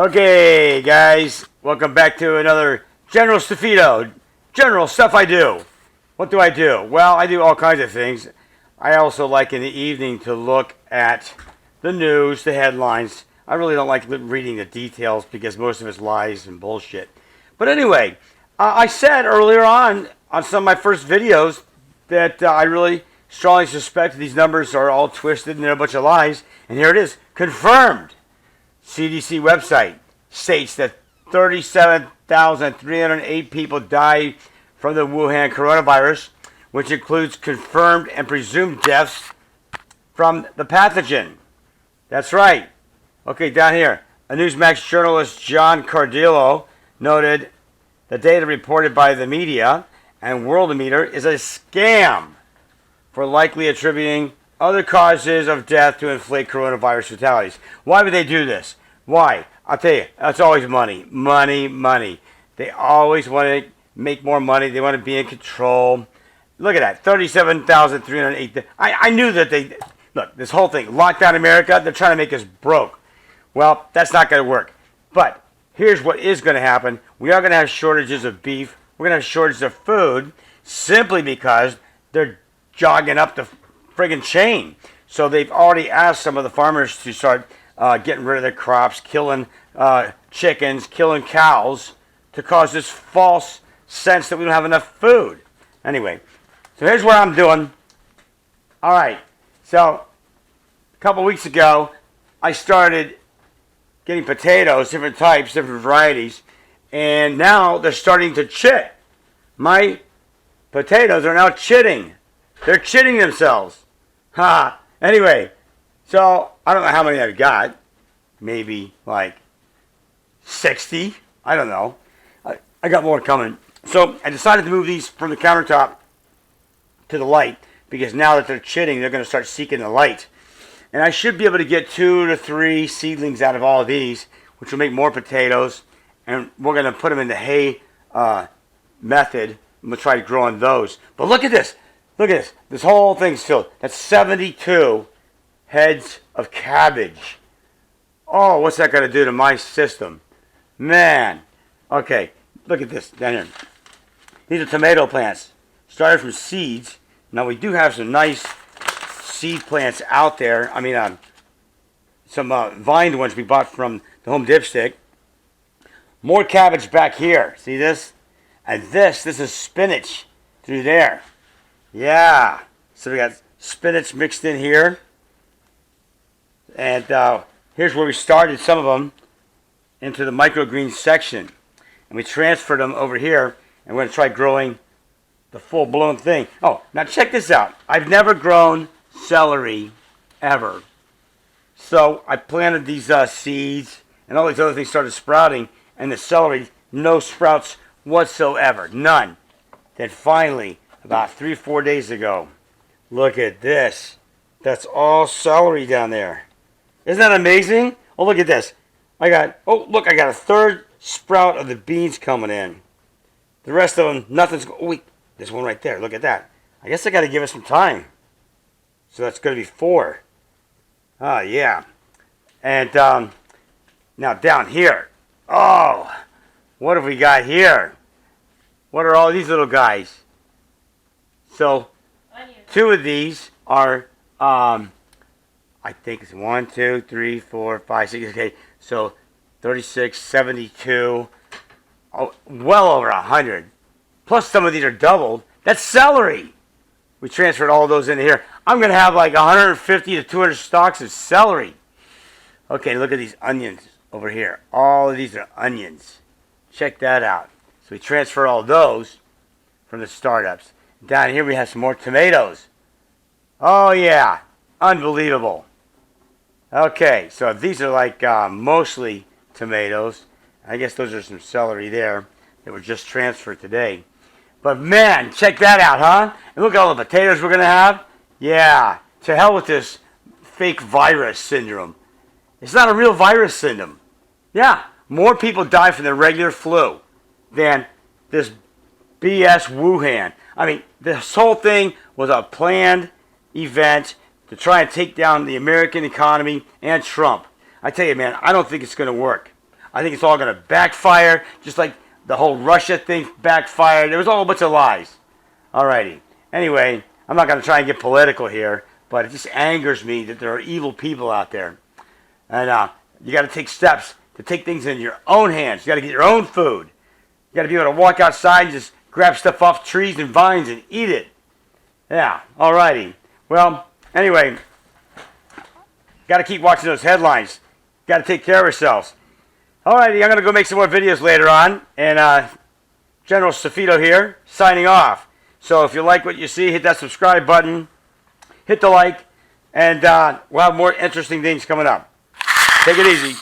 Okay, guys, welcome back to another General Stefito. General stuff I do. What do I do? Well, I do all kinds of things. I also like in the evening to look at the news, the headlines. I really don't like reading the details because most of it's lies and bullshit. But anyway, I said earlier on some of my first videos that I really strongly suspect these numbers are all twisted and they're a bunch of lies. And here it is, confirmed. CDC website states that 37,308 people died from the Wuhan coronavirus, which includes confirmed and presumed deaths from the pathogen. That's right. Okay, down here, a Newsmax journalist, John Cardillo, noted the data reported by the media and Worldometer is a scam for likely attributing other causes of death to inflate coronavirus fatalities. Why would they do this? Why? I'll tell you, it's always money. Money, money. They always want to make more money. They want to be in control. Look at that, 37,308. I knew that they, look, this whole thing, lockdown America, they're trying to make us broke. Well, that's not going to work. But here's what is going to happen. We are going to have shortages of beef. We're going to have shortages of food simply because they're jogging up the friggin' chain. So they've already asked some of the farmers to start getting rid of their crops, killing chickens, killing cows to cause this false sense that we don't have enough food. Anyway, so here's what I'm doing. All right, so a couple weeks ago, I started getting potatoes, different types, different varieties, and now they're starting to chit. My potatoes are now chitting. They're chitting themselves. Ha! Anyway, so I don't know how many I've got. Maybe like 60. I don't know. I got more coming. So I decided to move these from the countertop to the light because now that they're chitting, they're going to start seeking the light. And I should be able to get 2 to 3 seedlings out of all of these, which will make more potatoes. And we're going to put them in the hay method. I'm going to try growing those. But look at this. Look at this. This whole thing's filled. That's 72 heads of cabbage. Oh, what's that going to do to my system? Man. Okay, look at this down here. These are tomato plants. Started from seeds. Now we do have some nice seed plants out there. I mean, some vined ones we bought from the Home Dipstick. More cabbage back here. See this? And this is spinach through there. Yeah. So we got spinach mixed in here. And here's where we started some of them into the microgreens section. And we transferred them over here. And we're going to try growing the full-blown thing. Oh, now check this out. I've never grown celery ever. So I planted these seeds and all these other things started sprouting. And the celery, no sprouts whatsoever. None. Then finally, about 3-4 days ago, look at this. That's all celery down there. Isn't that amazing? Oh, look at this. I got a third sprout of the beans coming in. The rest of them, nothing's, oh wait, there's one right there. Look at that. I guess I got to give it some time. So that's going to be 4. Oh, yeah. And now down here. Oh, what have we got here? What are all these little guys? So, 2 of these are, I think it's 1, 2, 3, 4, 5, 6, okay. So, 36, 72, oh, well over 100. Plus some of these are doubled. That's celery. We transferred all those into here. I'm going to have like 150 to 200 stalks of celery. Okay, look at these onions over here. All of these are onions. Check that out. So we transfer all those from the startups. Down here we have some more tomatoes. Oh yeah, unbelievable. Okay, so these are like mostly tomatoes. I guess those are some celery there that were just transferred today. But man, check that out, huh? And look at all the potatoes we're going to have. Yeah, to hell with this fake virus syndrome. It's not a real virus syndrome. Yeah, more people die from the regular flu than this BS Wuhan. I mean, this whole thing was a planned event to try and take down the American economy and Trump. I tell you, man, I don't think it's going to work. I think it's all going to backfire, just like the whole Russia thing backfired. There was a whole bunch of lies. Alrighty. Anyway, I'm not going to try and get political here, but it just angers me that there are evil people out there. And you got to take steps to take things in your own hands. You got to get your own food. You got to be able to walk outside and just grab stuff off trees and vines and eat it. Yeah, alrighty. Well, anyway, got to keep watching those headlines. Got to take care of yourselves. Alrighty, I'm going to go make some more videos later on. And General Safito here, signing off. So if you like what you see, hit that subscribe button. Hit the like. And we'll have more interesting things coming up. Take it easy.